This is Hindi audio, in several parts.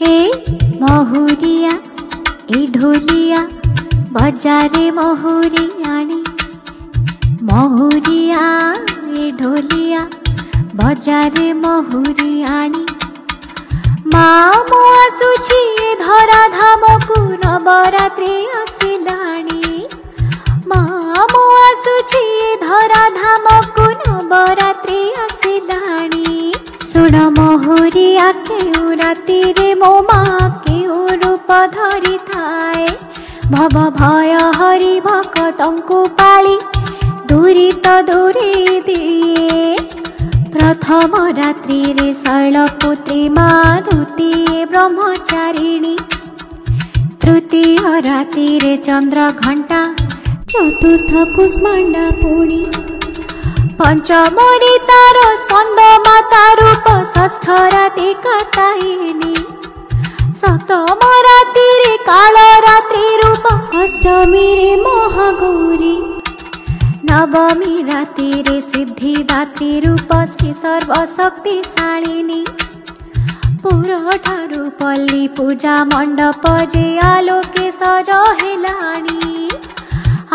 ए महुरिया ए ढोलिया बजारे महुरी आणी महुरिया ए ढोलिया बजारे महुरी आणी माँ मो आसुची धरा धामकु नवरात्रि आसिलाणी माँ मो आसुची धरा धामकु नवरात्रि आसिलाणी सुन महुरिया केउ राति रे मो माँ केउ रूप धरी थाए भव भय हरि भक्तंकु पाली दूरी तो दूरी दिए प्रथम रात्रि रे शैलपुत्री माँ द्वितीय ब्रह्मचारिणी तृतीय रात्रि रे चंद्र घंटा चतुर्थ कुष्मांडा पुणी पंचम रे तार स्कंद माता रूप षष्ठ राति कात्यायनी सप्तम रात्रि रे काल रात्रि रूप अष्टमी रे महागौरी नवमी रात्रि रे सिद्धिदात्री रूप श्री सर्वशक्तिशालिनी पुर ठारू पल्ली पूजा मंडप जे आलोके सज हेलाणी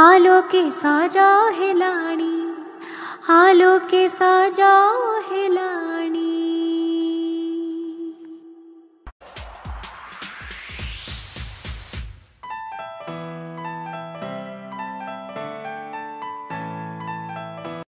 आलोके सज हेलाणी आलोके सज हेलाणी।